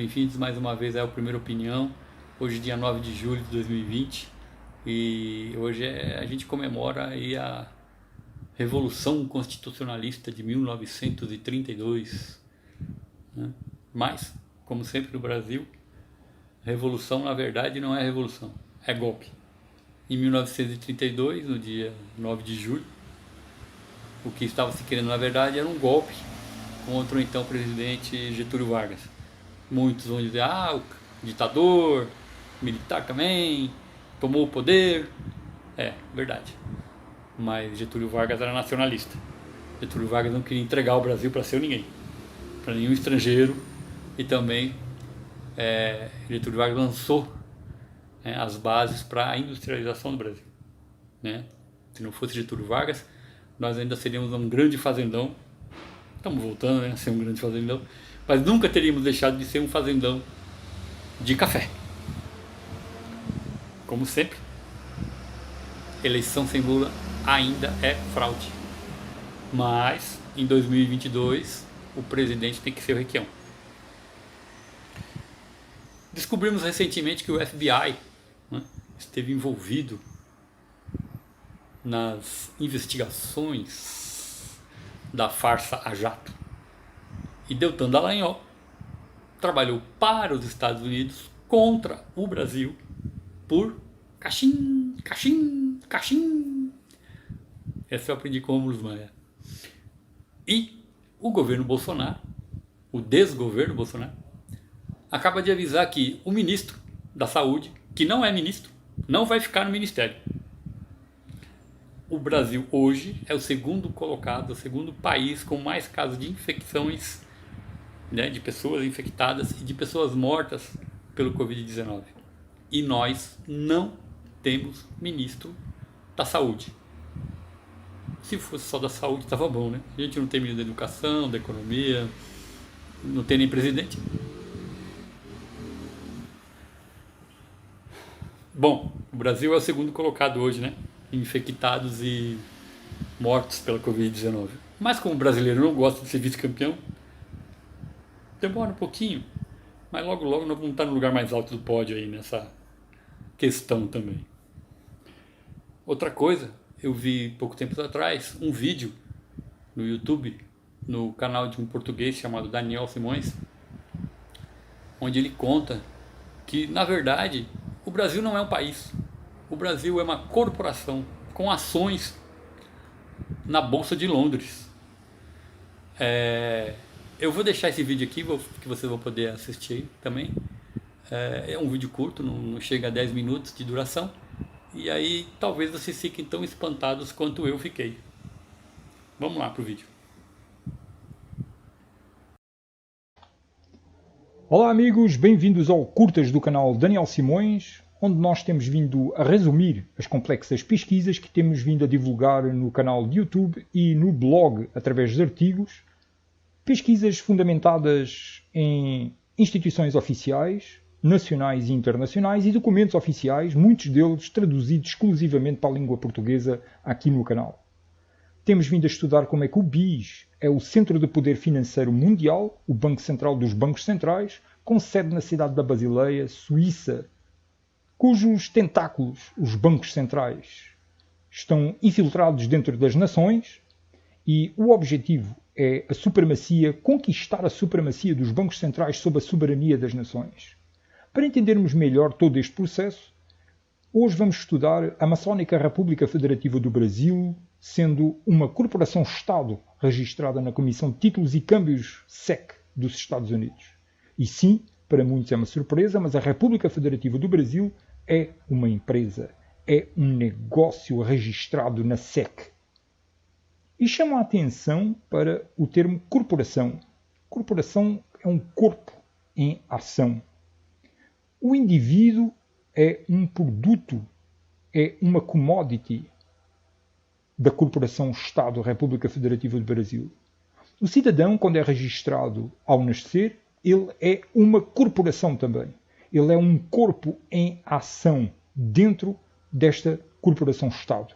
Bem-vindos mais uma vez ao Primeira Opinião. Hoje, dia 9 de julho de 2020. E hoje a gente comemora aí a Revolução Constitucionalista de 1932. Né? Mas, como sempre no Brasil, revolução na verdade não é revolução, é golpe. Em 1932, no dia 9 de julho, o que estava se querendo na verdade era um golpe contra o então presidente Getúlio Vargas. Muitos vão dizer, o ditador, militar também, tomou o poder. É, verdade. Mas Getúlio Vargas era nacionalista. Getúlio Vargas não queria entregar o Brasil para ser ninguém, para nenhum estrangeiro. E também Getúlio Vargas lançou as bases para a industrialização do Brasil. Né? Se não fosse Getúlio Vargas, nós ainda seríamos um grande fazendão. Estamos voltando a ser um grande fazendão, mas nunca teríamos deixado de ser um fazendão de café. Como sempre, eleição sem Lula ainda é fraude. Mas, em 2022, o presidente tem que ser o Requião. Descobrimos recentemente que o FBI esteve envolvido nas investigações da farsa a jato. E Deltan Dallagnol trabalhou para os Estados Unidos contra o Brasil por cachim. Essa eu aprendi com o Rômulo Maia. E o governo Bolsonaro, o desgoverno Bolsonaro, acaba de avisar que o ministro da Saúde, que não é ministro, não vai ficar no ministério. O Brasil hoje é o segundo colocado, o segundo país com mais casos de infecções, de pessoas infectadas e de pessoas mortas pelo Covid-19. E nós não temos ministro da saúde. Se fosse só da saúde, estava bom, né? A gente não tem ministro da educação, da economia, não tem nem presidente. Bom, o Brasil é o segundo colocado hoje, né? Infectados e mortos pela Covid-19. Mas como o brasileiro não gosta de ser vice-campeão, demora um pouquinho, mas logo nós vamos estar no lugar mais alto do pódio aí nessa questão também. Outra coisa, eu vi pouco tempo atrás um vídeo no YouTube, no canal de um português chamado Daniel Simões, onde ele conta que, na verdade, o Brasil não é um país. O Brasil é uma corporação com ações na Bolsa de Londres. Eu vou deixar esse vídeo aqui, que vocês vão poder assistir também. É um vídeo curto, não chega a 10 minutos de duração. E aí talvez vocês fiquem tão espantados quanto eu fiquei. Vamos lá pro vídeo. Olá amigos, bem-vindos ao Curtas do canal Daniel Simões, onde nós temos vindo a resumir as complexas pesquisas que temos vindo a divulgar no canal de YouTube e no blog através de artigos, pesquisas fundamentadas em instituições oficiais, nacionais e internacionais e documentos oficiais, muitos deles traduzidos exclusivamente para a língua portuguesa aqui no canal. Temos vindo a estudar como é que o BIS é o Centro de Poder Financeiro Mundial, o Banco Central dos Bancos Centrais, com sede na cidade da Basileia, Suíça, cujos tentáculos, os bancos centrais, estão infiltrados dentro das nações e o objetivo é a supremacia, conquistar a supremacia dos bancos centrais sobre a soberania das nações. Para entendermos melhor todo este processo, hoje vamos estudar a Maçónica República Federativa do Brasil, sendo uma corporação-Estado registrada na Comissão de Títulos e Câmbios SEC dos Estados Unidos. E sim, para muitos é uma surpresa, mas a República Federativa do Brasil é uma empresa, é um negócio registrado na SEC. E chama a atenção para o termo corporação. Corporação é um corpo em ação. O indivíduo é um produto, é uma commodity da Corporação-Estado República Federativa do Brasil. O cidadão, quando é registrado ao nascer, ele é uma corporação também. Ele é um corpo em ação dentro desta Corporação-Estado.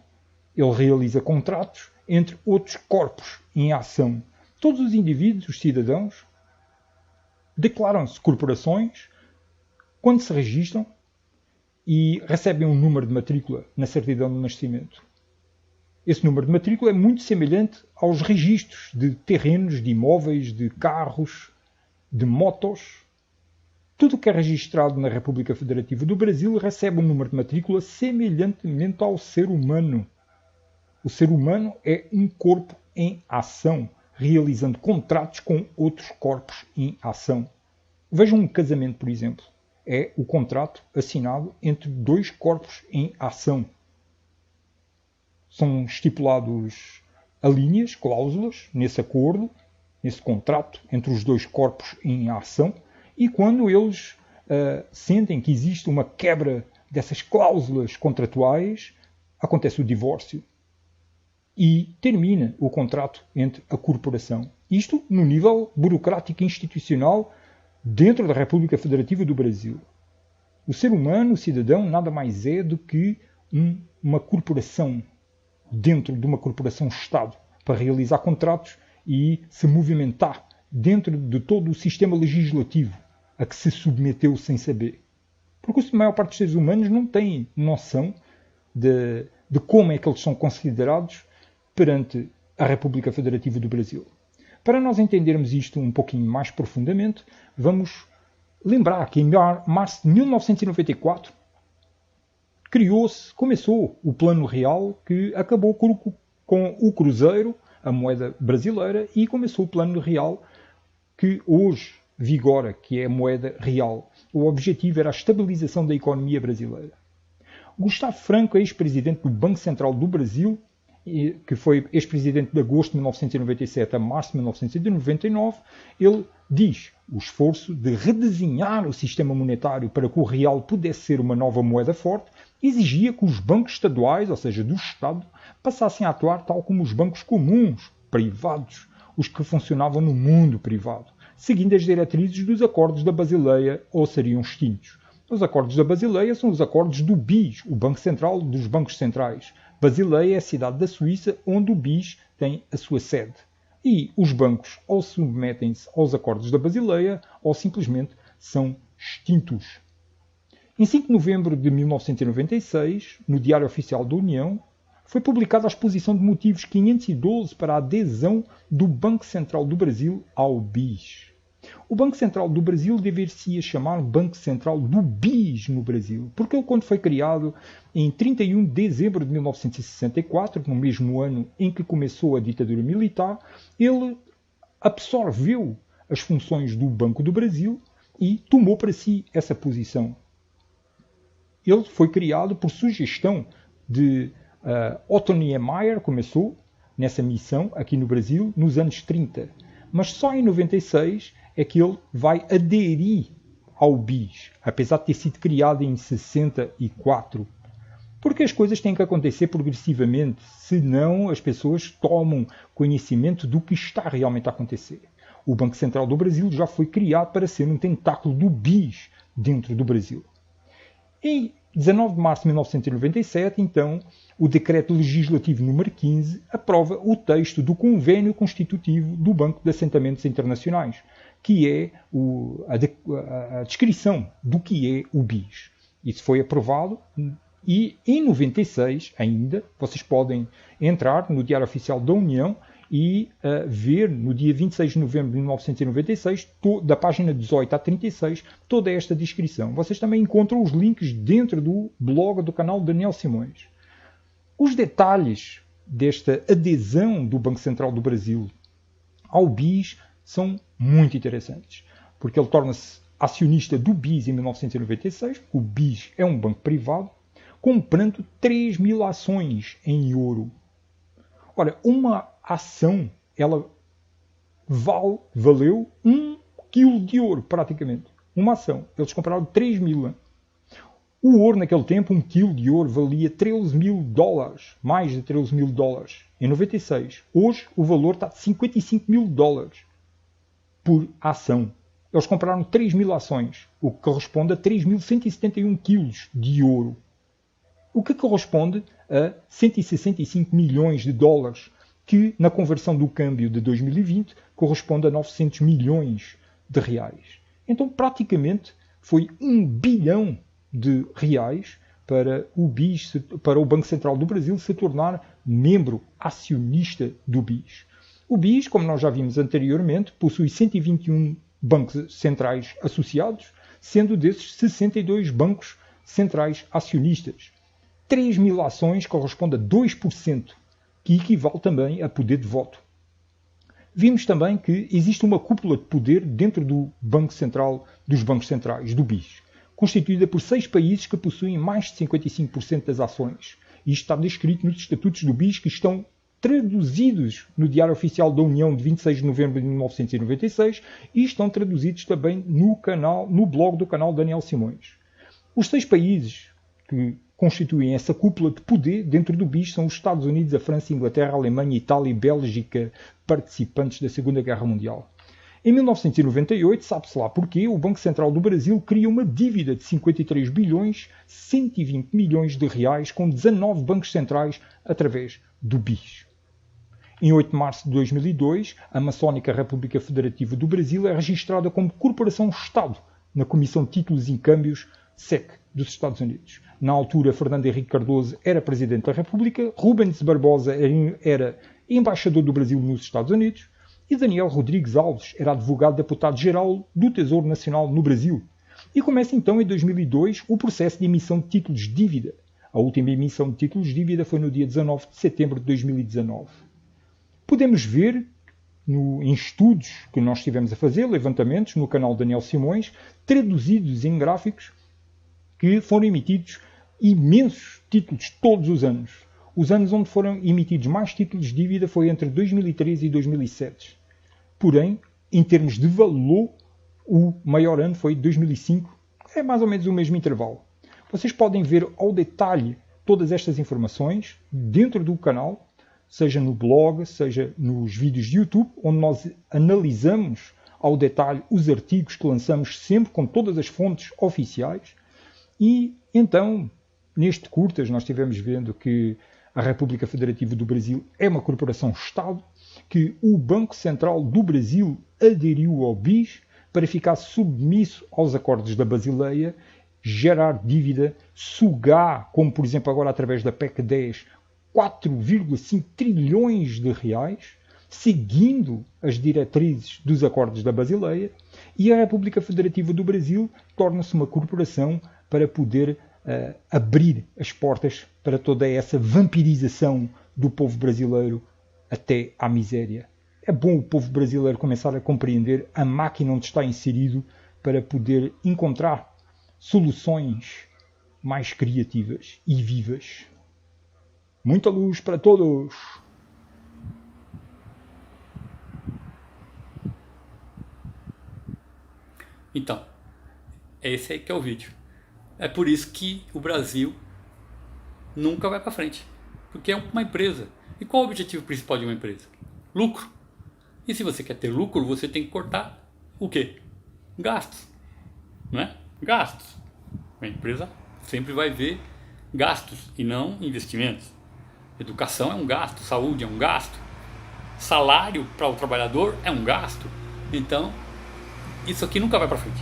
Ele realiza contratos entre outros corpos em ação. Todos os indivíduos, os cidadãos, declaram-se corporações quando se registram e recebem um número de matrícula na certidão de nascimento. Esse número de matrícula é muito semelhante aos registros de terrenos, de imóveis, de carros, de motos. Tudo o que é registrado na República Federativa do Brasil recebe um número de matrícula semelhantemente ao ser humano. O ser humano é um corpo em ação, realizando contratos com outros corpos em ação. Vejam um casamento, por exemplo. É o contrato assinado entre dois corpos em ação. São estipulados alíneas, cláusulas, nesse acordo, nesse contrato entre os dois corpos em ação, e quando eles sentem que existe uma quebra dessas cláusulas contratuais, acontece o divórcio e termina o contrato entre a corporação. Isto no nível burocrático e institucional dentro da República Federativa do Brasil. O ser humano, o cidadão, nada mais é do que uma corporação dentro de uma corporação-Estado para realizar contratos e se movimentar dentro de todo o sistema legislativo a que se submeteu sem saber. Porque a maior parte dos seres humanos não tem noção de como é que eles são considerados perante a República Federativa do Brasil. Para nós entendermos isto um pouquinho mais profundamente, vamos lembrar que em março de 1994 começou o Plano Real, que acabou com o Cruzeiro, a moeda brasileira, e começou o Plano Real, que hoje vigora, que é a moeda real. O objetivo era a estabilização da economia brasileira. Gustavo Franco, ex-presidente do Banco Central do Brasil, que foi ex-presidente de agosto de 1997 a março de 1999, ele diz o esforço de redesenhar o sistema monetário para que o real pudesse ser uma nova moeda forte exigia que os bancos estaduais, ou seja, do Estado, passassem a atuar tal como os bancos comuns, privados, os que funcionavam no mundo privado, seguindo as diretrizes dos acordos da Basileia ou seriam extintos. Os acordos da Basileia são os acordos do BIS, o Banco Central dos Bancos Centrais. Basileia é a cidade da Suíça onde o BIS tem a sua sede. E os bancos ou submetem-se aos acordos da Basileia ou simplesmente são extintos. Em 5 de novembro de 1996, no Diário Oficial da União, foi publicada a exposição de motivos 512 para a adesão do Banco Central do Brasil ao BIS. O Banco Central do Brasil deveria chamar Banco Central do BIS no Brasil, porque ele, quando foi criado em 31 de dezembro de 1964, no mesmo ano em que começou a ditadura militar, ele absorveu as funções do Banco do Brasil e tomou para si essa posição. Ele foi criado por sugestão de Otto Niemeyer, começou nessa missão aqui no Brasil nos anos 30, mas só em 96 é que ele vai aderir ao BIS, apesar de ter sido criado em 64. Porque as coisas têm que acontecer progressivamente, senão as pessoas tomam conhecimento do que está realmente a acontecer. O Banco Central do Brasil já foi criado para ser um tentáculo do BIS dentro do Brasil. Em 19 de março de 1997, então, o Decreto Legislativo número 15 aprova o texto do Convênio Constitutivo do Banco de Assentamentos Internacionais, que é a descrição do que é o BIS. Isso foi aprovado e em 96 ainda, vocês podem entrar no Diário Oficial da União e ver no dia 26 de novembro de 1996, da página 18 a 36, toda esta descrição. Vocês também encontram os links dentro do blog do canal Daniel Simões. Os detalhes desta adesão do Banco Central do Brasil ao BIS são muito interessantes, porque ele torna-se acionista do BIS em 1996, o BIS é um banco privado, comprando 3.000 ações em ouro. Ora, uma ação, ela valeu 1 quilo de ouro, praticamente. Uma ação. Eles compraram 3.000. O ouro, naquele tempo, 1 quilo de ouro valia $13.000, mais de $13.000, em 96. Hoje, o valor está de $55.000 por ação. Eles compraram 3.000 ações, o que corresponde a 3.171 quilos de ouro. O que corresponde a 165 milhões de dólares, que na conversão do câmbio de 2020 corresponde a 900 milhões de reais. Então, praticamente, foi 1 bilhão de reais para o BIS, para o Banco Central do Brasil se tornar membro acionista do BIS. O BIS, como nós já vimos anteriormente, possui 121 bancos centrais associados, sendo desses 62 bancos centrais acionistas. 3.000 ações corresponde a 2%, que equivale também a poder de voto. Vimos também que existe uma cúpula de poder dentro do Banco Central, dos bancos centrais, do BIS, constituída por 6 países que possuem mais de 55% das ações. Isto está descrito nos estatutos do BIS, que estão traduzidos no Diário Oficial da União de 26 de novembro de 1996 e estão traduzidos também no blog do canal Daniel Simões. Os 6 países que constituem essa cúpula de poder dentro do BIS são os Estados Unidos, a França, a Inglaterra, a Alemanha, a Itália e a Bélgica, participantes da Segunda Guerra Mundial. Em 1998, sabe-se lá porquê, o Banco Central do Brasil cria uma dívida de 53 bilhões 120 milhões de reais com 19 bancos centrais através do BIS. Em 8 de março de 2002, a maçónica República Federativa do Brasil é registrada como Corporação-Estado na Comissão de Títulos e Câmbios SEC dos Estados Unidos. Na altura, Fernando Henrique Cardoso era Presidente da República, Rubens Barbosa era Embaixador do Brasil nos Estados Unidos e Daniel Rodrigues Alves era Advogado-Deputado-Geral do Tesouro Nacional no Brasil. E começa então em 2002 o processo de emissão de títulos de dívida. A última emissão de títulos de dívida foi no dia 19 de setembro de 2019. Podemos ver em estudos que nós estivemos a fazer, levantamentos no canal Daniel Simões, traduzidos em gráficos, que foram emitidos imensos títulos todos os anos. Os anos onde foram emitidos mais títulos de dívida foi entre 2013 e 2007. Porém, em termos de valor, o maior ano foi 2005. É mais ou menos o mesmo intervalo. Vocês podem ver ao detalhe todas estas informações dentro do canal, seja no blog, seja nos vídeos de YouTube, onde nós analisamos ao detalhe os artigos que lançamos sempre com todas as fontes oficiais. E então, neste curtas, nós estivemos vendo que a República Federativa do Brasil é uma corporação-Estado, que o Banco Central do Brasil aderiu ao BIS para ficar submisso aos acordos da Basileia, gerar dívida, sugar, como por exemplo agora através da PEC 10, 4,5 trilhões de reais, seguindo as diretrizes dos acordos da Basileia, e a República Federativa do Brasil torna-se uma corporação para poder abrir as portas para toda essa vampirização do povo brasileiro até à miséria. É bom o povo brasileiro começar a compreender a máquina onde está inserido para poder encontrar soluções mais criativas e vivas. Muita luz para todos! Então, esse aí que é o vídeo. É por isso que o Brasil nunca vai para frente. Porque é uma empresa. E qual é o objetivo principal de uma empresa? Lucro. E se você quer ter lucro, você tem que cortar o quê? Gastos. Não é? Gastos. A empresa sempre vai ver gastos e não investimentos. Educação é um gasto, saúde é um gasto, salário para o trabalhador é um gasto. Então, isso aqui nunca vai para frente.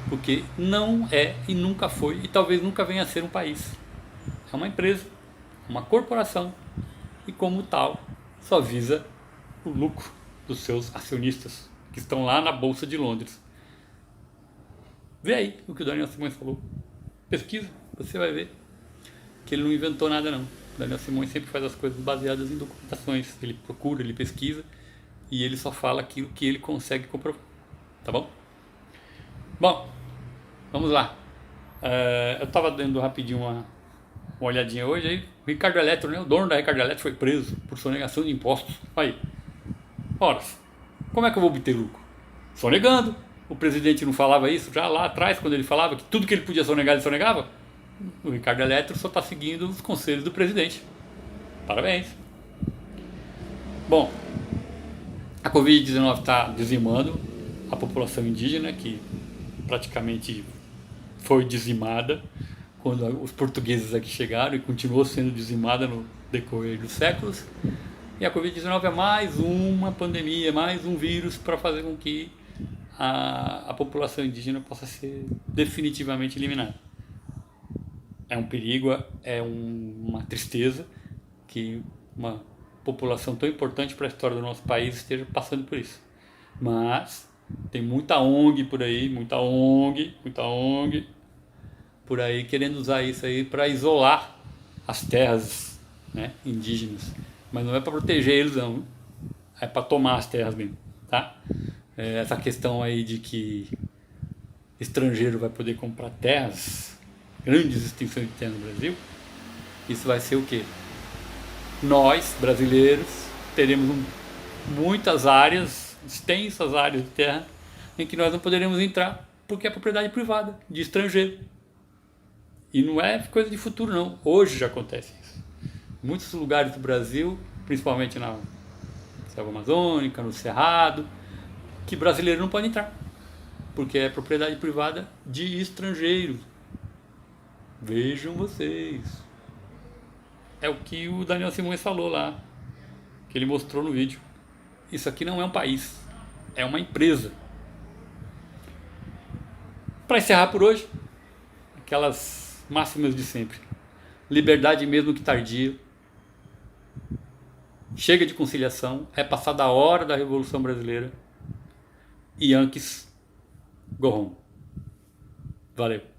Porque não é e nunca foi e talvez nunca venha a ser um país. É uma empresa, uma corporação e como tal só visa o lucro dos seus acionistas que estão lá na Bolsa de Londres. Vê aí o que o Daniel Simões falou. Pesquisa, você vai ver que ele não inventou nada não. O Daniel Simões sempre faz as coisas baseadas em documentações. Ele procura, ele pesquisa e ele só fala aquilo que ele consegue comprovar. Tá bom? Bom, vamos lá. Eu estava dando rapidinho uma olhadinha hoje aí. O Ricardo Eletro, né? O dono da Ricardo Eletro foi preso por sonegação de impostos. Aí. Ora, como é que eu vou obter lucro? Sonegando. O presidente não falava isso já lá atrás, quando ele falava que tudo que ele podia sonegar, ele sonegava? O Ricardo Eletro só está seguindo os conselhos do presidente. Parabéns. Bom, a Covid-19 está dizimando a população indígena, que praticamente foi dizimada quando os portugueses aqui chegaram e continuou sendo dizimada no decorrer dos séculos. E a Covid-19 é mais uma pandemia, mais um vírus para fazer com que a população indígena possa ser definitivamente eliminada. É um perigo, uma tristeza que uma população tão importante para a história do nosso país esteja passando por isso. Mas tem muita ONG por aí, muita ONG por aí querendo usar isso aí para isolar as terras, né, indígenas. Mas não é para proteger eles não, é para tomar as terras mesmo, tá? Essa questão aí de que estrangeiro vai poder comprar terras, grandes extensões de terra no Brasil, isso vai ser o quê? Nós, brasileiros, teremos muitas áreas, extensas áreas de terra, em que nós não poderemos entrar, porque é propriedade privada, de estrangeiro. E não é coisa de futuro não, hoje já acontece isso. Em muitos lugares do Brasil, principalmente na selva amazônica, no Cerrado, que brasileiro não pode entrar, porque é propriedade privada de estrangeiros. Vejam vocês. É o que o Daniel Simões falou lá, que ele mostrou no vídeo. Isso aqui não é um país, é uma empresa. Para encerrar por hoje, aquelas máximas de sempre. Liberdade mesmo que tardia. Chega de conciliação, é passada a hora da Revolução Brasileira. Yankees, go home. Valeu.